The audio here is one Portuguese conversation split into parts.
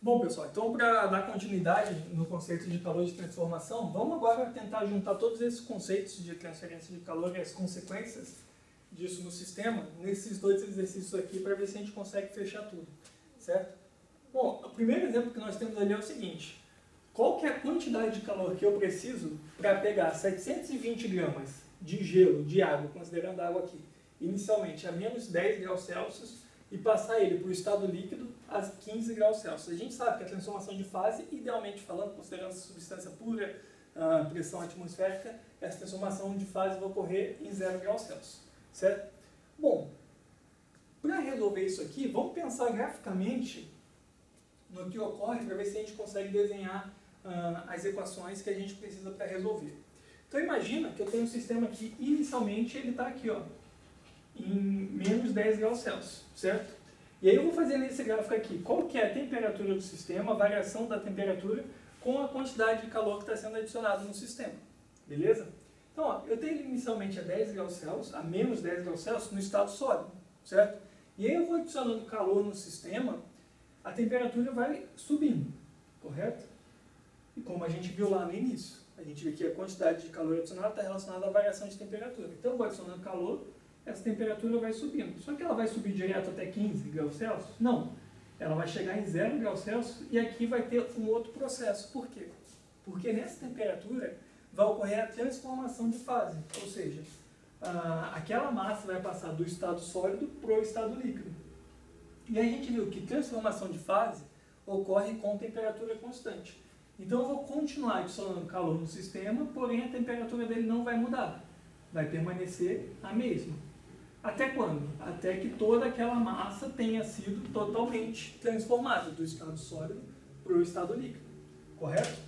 Bom, pessoal, então para dar continuidade no conceito de calor de transformação, vamos agora tentar juntar todos esses conceitos de transferência de calor e as consequências disso no sistema, nesses dois exercícios aqui, para ver se a gente consegue fechar tudo, certo? Bom, o primeiro exemplo que nós temos ali é o seguinte: qual que é a quantidade de calor que eu preciso para pegar 720 gramas de gelo, de água, considerando a água aqui, inicialmente a menos 10 graus Celsius, e passar ele para o estado líquido a 15 graus Celsius. A gente sabe que a transformação de fase, idealmente falando, considerando essa substância pura, pressão atmosférica, essa transformação de fase vai ocorrer em 0 graus Celsius, certo? Bom, para resolver isso aqui, vamos pensar graficamente no que ocorre para ver se a gente consegue desenhar as equações que a gente precisa para resolver. Então imagina que eu tenho um sistema que inicialmente ele está aqui, ó, em menos 10 graus Celsius, certo? E aí eu vou fazer nesse gráfico aqui, qual que é a temperatura do sistema, a variação da temperatura com a quantidade de calor que está sendo adicionado no sistema, beleza? Então, ó, eu tenho ele inicialmente a 10 graus Celsius, a menos 10 graus Celsius no estado sólido, certo? E aí eu vou adicionando calor no sistema, a temperatura vai subindo, correto? E como a gente viu lá no início, a gente viu que a quantidade de calor adicionado está relacionada à variação de temperatura. Então eu vou adicionando calor, essa temperatura vai subindo. Só que ela vai subir direto até 15 graus Celsius? Não. Ela vai chegar em 0 graus Celsius e aqui vai ter um outro processo. Por quê? Porque nessa temperatura vai ocorrer a transformação de fase. Ou seja, aquela massa vai passar do estado sólido para o estado líquido. E a gente viu que transformação de fase ocorre com temperatura constante. Então eu vou continuar adicionando calor no sistema, porém a temperatura dele não vai mudar. Vai permanecer a mesma. Até quando? Até que toda aquela massa tenha sido totalmente transformada do estado sólido para o estado líquido. Correto?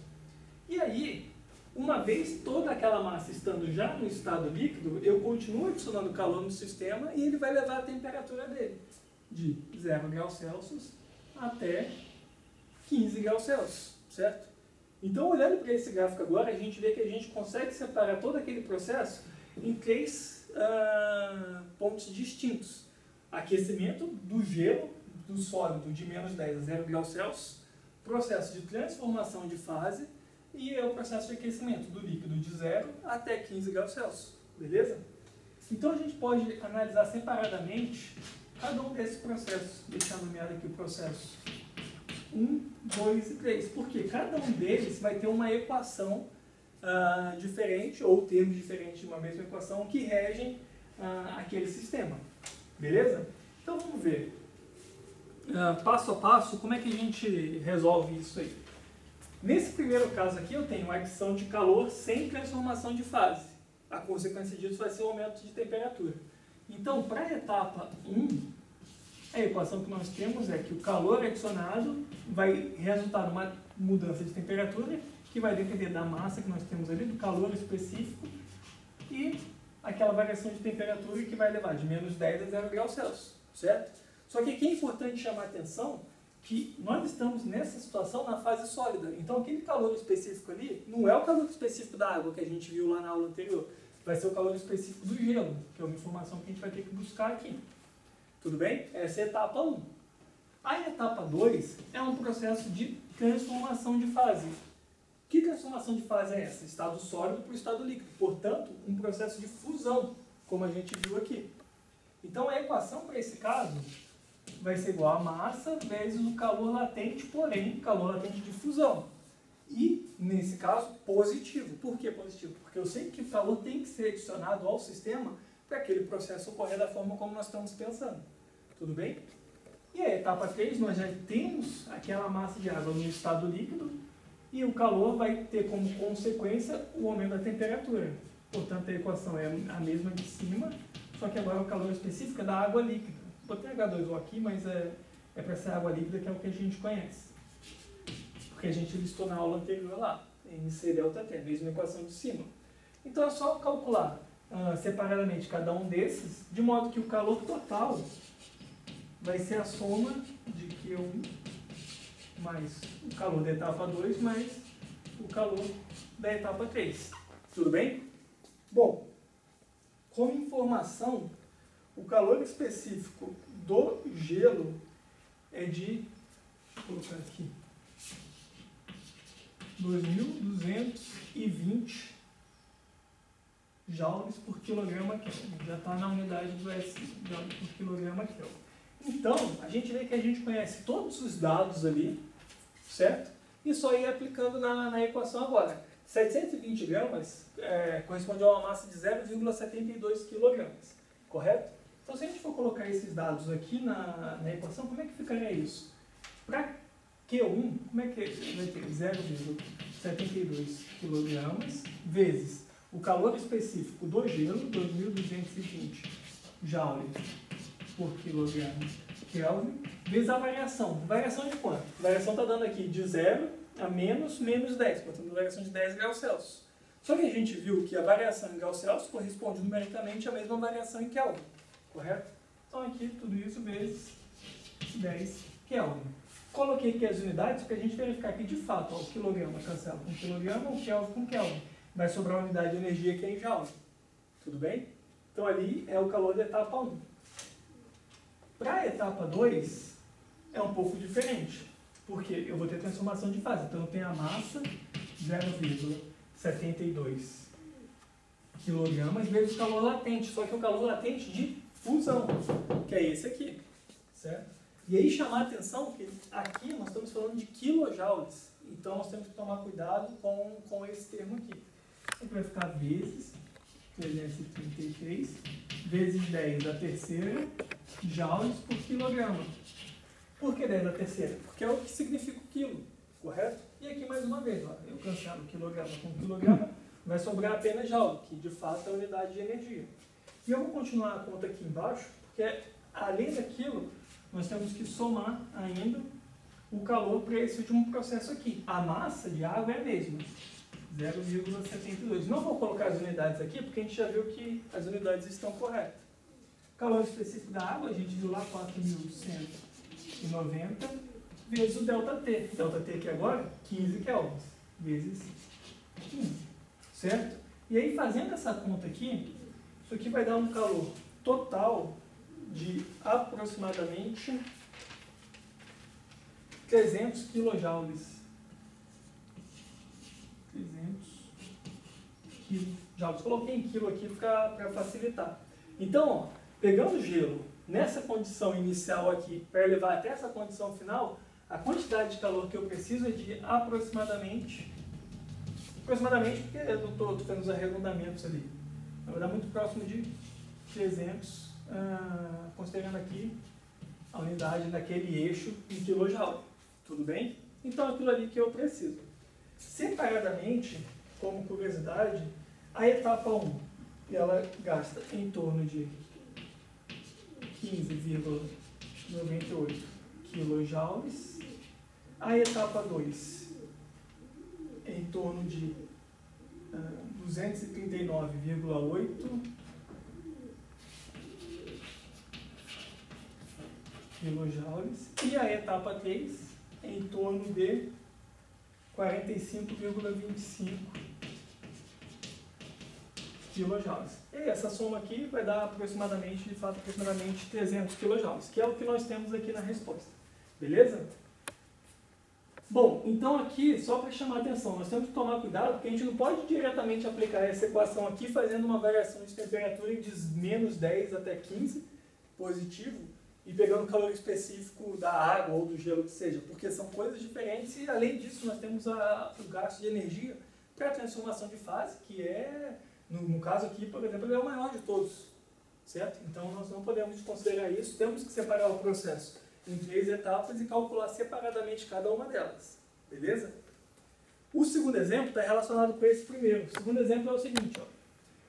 E aí, uma vez toda aquela massa estando já no estado líquido, eu continuo adicionando calor no sistema e ele vai levar a temperatura dele de 0 graus Celsius até 15 graus Celsius, certo? Então, olhando para esse gráfico agora, a gente vê que a gente consegue separar todo aquele processo em três pontos distintos. Aquecimento do gelo, do sólido de menos 10 a 0 graus Celsius, processo de transformação de fase e o processo de aquecimento do líquido de 0 até 15 graus Celsius, beleza? Então a gente pode analisar separadamente cada um desses processos, deixar nomeado aqui o processo 1, 2 e 3, porque cada um deles vai ter uma equação diferente, ou termos diferentes de uma mesma equação que regem aquele sistema, beleza? Então vamos ver, passo a passo, como é que a gente resolve isso aí. Nesse primeiro caso aqui eu tenho a adição de calor sem transformação de fase. A consequência disso vai ser o aumento de temperatura. Então, para a etapa 1, a equação que nós temos é que o calor adicionado vai resultar numa mudança de temperatura que vai depender da massa que nós temos ali, do calor específico e aquela variação de temperatura que vai levar de menos 10 a 0 graus Celsius, certo? Só que aqui é importante chamar a atenção que nós estamos nessa situação na fase sólida. Então aquele calor específico ali não é o calor específico da água que a gente viu lá na aula anterior, vai ser o calor específico do gelo, que é uma informação que a gente vai ter que buscar aqui. Tudo bem? Essa é a etapa 1. A etapa 2 é um processo de transformação de fase. Que transformação de fase é essa? Estado sólido para o estado líquido. Portanto, um processo de fusão, como a gente viu aqui. Então, a equação para esse caso vai ser igual a massa vezes o calor latente, porém, calor latente de fusão. E, nesse caso, positivo. Por que positivo? Porque eu sei que o calor tem que ser adicionado ao sistema para aquele processo ocorrer da forma como nós estamos pensando. Tudo bem? E a etapa 3, nós já temos aquela massa de água no estado líquido e o calor vai ter como consequência o aumento da temperatura. Portanto, a equação é a mesma de cima, só que agora o calor específico é da água líquida. Botei H2O aqui, mas é para ser água líquida, que é o que a gente conhece. Porque a gente listou na aula anterior lá, MC ΔT, mesma equação de cima. Então é só calcular separadamente cada um desses, de modo que o calor total vai ser a soma de Q1 mais o calor da etapa 2 mais o calor da etapa 3. Tudo bem? Bom, como informação, o calor específico do gelo é de Vou colocar aqui 2.220 joules por quilograma Kelvin. Já está na unidade do S, joules por quilograma Kelvin. Então, a gente vê que a gente conhece todos os dados ali, certo? E só ir aplicando na equação agora. 720 gramas corresponde a uma massa de 0,72 quilogramas, correto? Então, se a gente for colocar esses dados aqui na equação, como é que ficaria isso? Para Q1, como é que vai ter? 0,72 kg vezes o calor específico do gelo, 2.220 joules por quilograma Kelvin, vezes a variação. Variação de quanto? A variação está dando aqui de 0 a menos 10, portanto, a variação de 10 graus Celsius. Só que a gente viu que a variação em graus Celsius corresponde numericamente à mesma variação em Kelvin, correto? Então, aqui, tudo isso vezes 10 Kelvin. Coloquei aqui as unidades para a gente verificar que, de fato, ó, o quilograma cancela com quilograma, o Kelvin com Kelvin. Vai sobrar uma unidade de energia que é em joule. Tudo bem? Então, ali é o calor da etapa 1. Para a etapa 2, é um pouco diferente, porque eu vou ter transformação de fase. Então, eu tenho a massa, 0,72 kg, vezes o calor latente. Só que o calor latente de fusão, que é esse aqui, certo? E aí chamar a atenção que aqui nós estamos falando de quilojoules. Então nós temos que tomar cuidado com esse termo aqui. Então vai ficar vezes 333 vezes 10 da terceira joules por quilograma. Por que 10 da terceira? Porque é o que significa o quilo, correto? E aqui mais uma vez, ó, eu cancelo quilograma com quilograma, vai sobrar apenas joule, que de fato é a unidade de energia. E eu vou continuar a conta aqui embaixo, porque além daquilo, nós temos que somar ainda o calor para esse último processo aqui. A massa de água é a mesma, 0,72. Não vou colocar as unidades aqui, porque a gente já viu que as unidades estão corretas. Calor específico da água, a gente viu lá 4.190 vezes o ΔT. ΔT aqui agora, 15 kelvins, vezes 15, certo? E aí, fazendo essa conta aqui, isso aqui vai dar um calor total de aproximadamente 300 kilojoules. 300 kilojoules. Coloquei em quilo aqui para facilitar. Então, ó, pegando o gelo nessa condição inicial aqui, para levar até essa condição final, a quantidade de calor que eu preciso é de aproximadamente porque eu estou fazendo os arredondamentos ali. Vai dar muito próximo de 300, considerando aqui a unidade daquele eixo em kilojoule. Tudo bem? Então, aquilo ali que eu preciso. Separadamente, como curiosidade, a etapa 1, ela gasta em torno de 15,98 kilojoules. A etapa 2, em torno de 239,8 kilojoules. E a etapa 3, em torno de 45,25 kilojoules. E essa soma aqui vai dar aproximadamente 300 kilojoules, que é o que nós temos aqui na resposta. Beleza? Bom, então aqui, só para chamar a atenção, nós temos que tomar cuidado, porque a gente não pode diretamente aplicar essa equação aqui fazendo uma variação de temperatura de menos 10 até 15, positivo, e pegando o calor específico da água ou do gelo que seja, porque são coisas diferentes e, além disso, nós temos o gasto de energia para a transformação de fase, que é, no caso aqui, por exemplo, é o maior de todos, certo? Então, nós não podemos considerar isso, temos que separar o processo em 3 etapas e calcular separadamente cada uma delas, beleza? O segundo exemplo está relacionado com esse primeiro. O segundo exemplo é o seguinte, ó.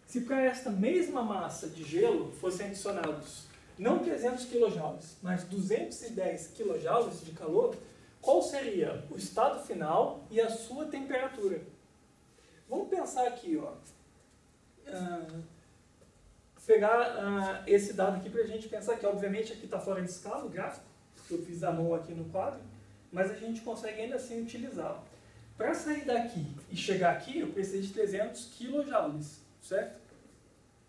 Se para esta mesma massa de gelo fossem adicionados não 300 kJ, mas 210 kJ de calor, qual seria o estado final e a sua temperatura? Vamos pensar aqui, ó. Pegar esse dado aqui para a gente pensar que, obviamente, aqui está fora de escala o gráfico, que eu fiz a mão aqui no quadro, mas a gente consegue ainda assim utilizá-lo. Para sair daqui e chegar aqui, eu preciso de 300 kJ, certo?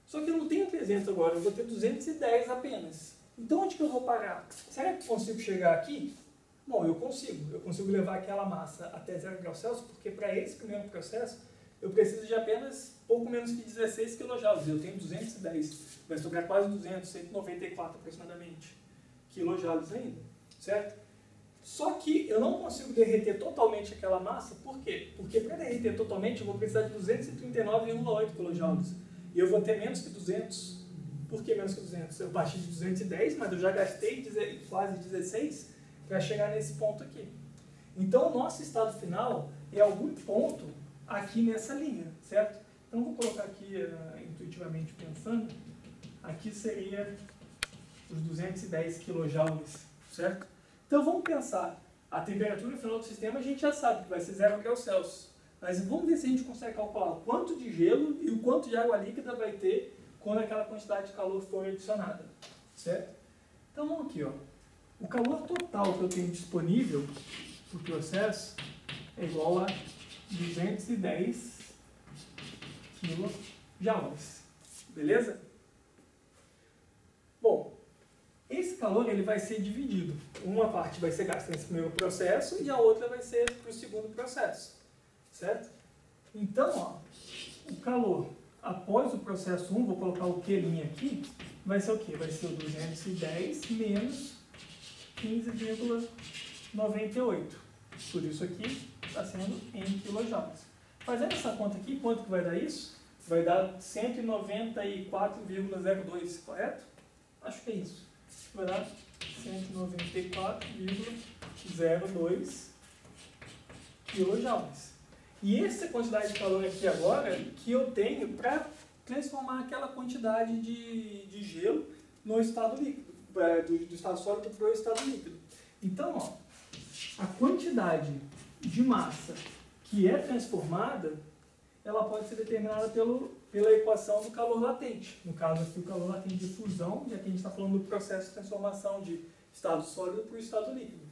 Só que eu não tenho 300 agora, eu vou ter 210 apenas. Então, onde que eu vou parar? Será que eu consigo chegar aqui? Bom, eu consigo levar aquela massa até 0 graus Celsius, porque para esse primeiro processo eu preciso de apenas pouco menos que 16 kJ. Eu tenho 210, vai sobrar quase 200, 194 aproximadamente quilojoules ainda, certo? Só que eu não consigo derreter totalmente aquela massa, por quê? Porque para derreter totalmente eu vou precisar de 239,8 kJ. E eu vou ter menos que 200. Por que menos que 200? Eu parti de 210, mas eu já gastei quase 16 para chegar nesse ponto aqui. Então, o nosso estado final é algum ponto aqui nessa linha, certo? Então, vou colocar aqui, intuitivamente pensando, aqui seria os 210 kJ, certo? Então, vamos pensar, a temperatura final do sistema a gente já sabe que vai ser 0 graus Celsius. Mas vamos ver se a gente consegue calcular o quanto de gelo e o quanto de água líquida vai ter quando aquela quantidade de calor for adicionada, certo? Então, vamos aqui, ó. O calor total que eu tenho disponível para o processo é igual a 210 kJ, beleza? Bom, esse calor ele vai ser dividido. Uma parte vai ser gasta nesse primeiro processo e a outra vai ser para o segundo processo, certo? Então, ó, o calor após o processo 1, vou colocar o Q' aqui, vai ser o quê? Vai ser o 210 menos 15,98. Por isso aqui está sendo em quilojoules. Fazendo essa conta aqui, quanto que vai dar isso? Vai dar 194,02, correto? Acho que é isso. Vai dar 194,02 quilojoules. E essa quantidade de calor aqui agora que eu tenho para transformar aquela quantidade de gelo no estado líquido, do estado sólido para o estado líquido. Então, ó, a quantidade de massa que é transformada, ela pode ser determinada pela equação do calor latente. No caso aqui, o calor latente de fusão, já que a gente está falando do processo de transformação de estado sólido para o estado líquido.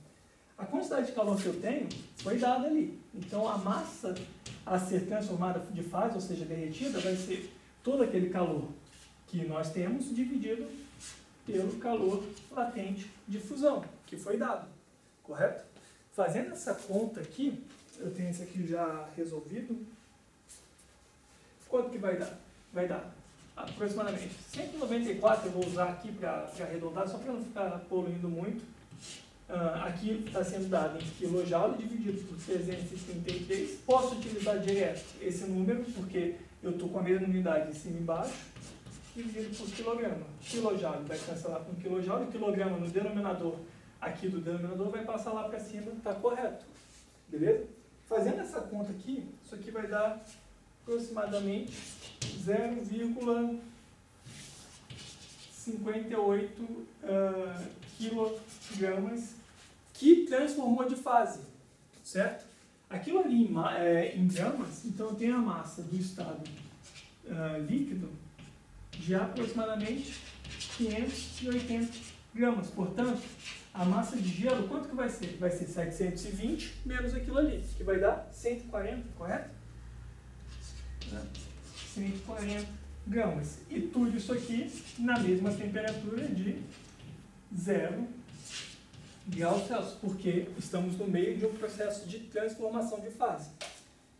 A quantidade de calor que eu tenho foi dada ali. Então, a massa a ser transformada de fase, ou seja, derretida, vai ser todo aquele calor que nós temos dividido pelo calor latente de fusão, que foi dado, correto? Fazendo essa conta aqui, eu tenho isso aqui já resolvido. Quanto que vai dar? Vai dar aproximadamente 194, eu vou usar aqui para arredondar, só para não ficar poluindo muito. Aqui está sendo dado em kJ dividido por 333. Posso utilizar direto esse número, porque eu estou com a mesma unidade em cima e embaixo, dividido por quilograma. Kilojoule vai cancelar com quilojoule, quilograma no denominador aqui do denominador vai passar lá para cima, está correto. Beleza? Fazendo essa conta aqui, isso aqui vai dar aproximadamente 0,58 quilogramas que transformou de fase, certo? Aquilo ali em gramas, então eu tenho a massa do estado líquido de aproximadamente 580 gramas. Portanto, a massa de gelo, quanto que vai ser? Vai ser 720 menos aquilo ali, que vai dar 140, correto? 140 gramas. E tudo isso aqui na mesma temperatura de 0 graus Celsius, porque estamos no meio de um processo de transformação de fase.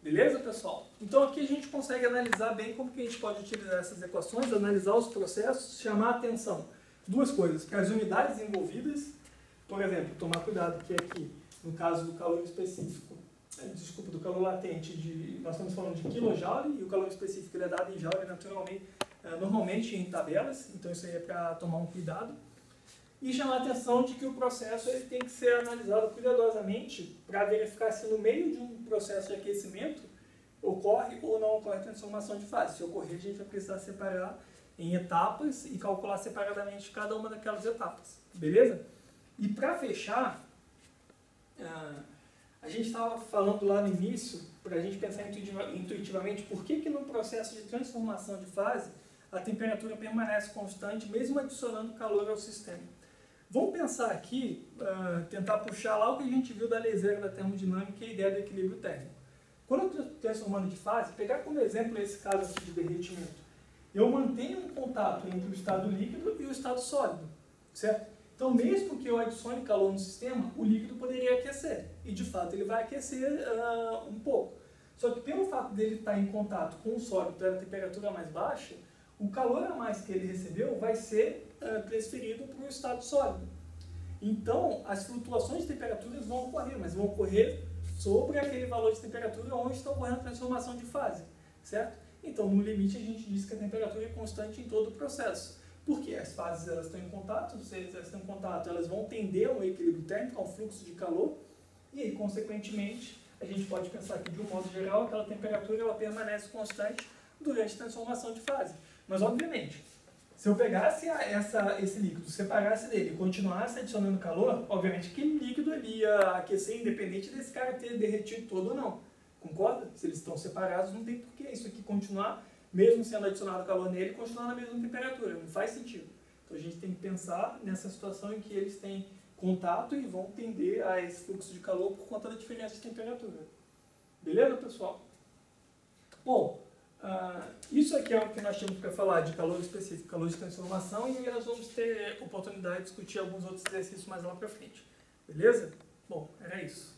Beleza, pessoal? Então aqui a gente consegue analisar bem como que a gente pode utilizar essas equações, analisar os processos, chamar a atenção. Duas coisas, para as unidades envolvidas, por exemplo, tomar cuidado que aqui, no caso do calor específico, do calor latente, nós estamos falando de quilojoule, e o calor específico ele é dado em joule normalmente em tabelas, então isso aí é para tomar um cuidado. E chamar a atenção de que o processo ele tem que ser analisado cuidadosamente para verificar se no meio de um processo de aquecimento ocorre ou não ocorre transformação de fase. Se ocorrer, a gente vai precisar separar em etapas e calcular separadamente cada uma daquelas etapas. Beleza? E para fechar, a gente estava falando lá no início, para a gente pensar intuitivamente, por que no processo de transformação de fase a temperatura permanece constante, mesmo adicionando calor ao sistema. Vamos pensar aqui, tentar puxar lá o que a gente viu da lei zero da termodinâmica e a ideia do equilíbrio térmico. Quando eu estou transformando de fase, pegar como exemplo esse caso aqui de derretimento, eu mantenho um contato entre o estado líquido e o estado sólido, certo? Então, Então, mesmo que eu adicione calor no sistema, o líquido poderia aquecer. E, de fato, ele vai aquecer um pouco. Só que, pelo fato dele estar em contato com o sólido pela temperatura mais baixa, o calor a mais que ele recebeu vai ser transferido para o estado sólido. Então, as flutuações de temperaturas vão ocorrer, mas vão ocorrer sobre aquele valor de temperatura onde está ocorrendo a transformação de fase, certo? Então, no limite, a gente diz que a temperatura é constante em todo o processo. Porque as fases elas estão em contato, se elas estão em contato, elas vão tender a um equilíbrio térmico, a um fluxo de calor, e aí, consequentemente, a gente pode pensar que, de um modo geral, aquela temperatura ela permanece constante durante a transformação de fase. Mas, obviamente, se eu pegasse esse líquido, separasse dele e continuasse adicionando calor, obviamente aquele líquido ele ia aquecer independente desse cara ter derretido todo ou não. Concorda? Se eles estão separados, não tem porquê isso aqui continuar, mesmo sendo adicionado calor nele, continuar na mesma temperatura. Não faz sentido. Então a gente tem que pensar nessa situação em que eles têm contato e vão tender a esse fluxo de calor por conta da diferença de temperatura. Beleza, pessoal? Bom, isso aqui é o que nós tínhamos para falar de calor específico, calor de transformação, e aí nós vamos ter oportunidade de discutir alguns outros exercícios mais lá para frente. Beleza? Bom, era isso.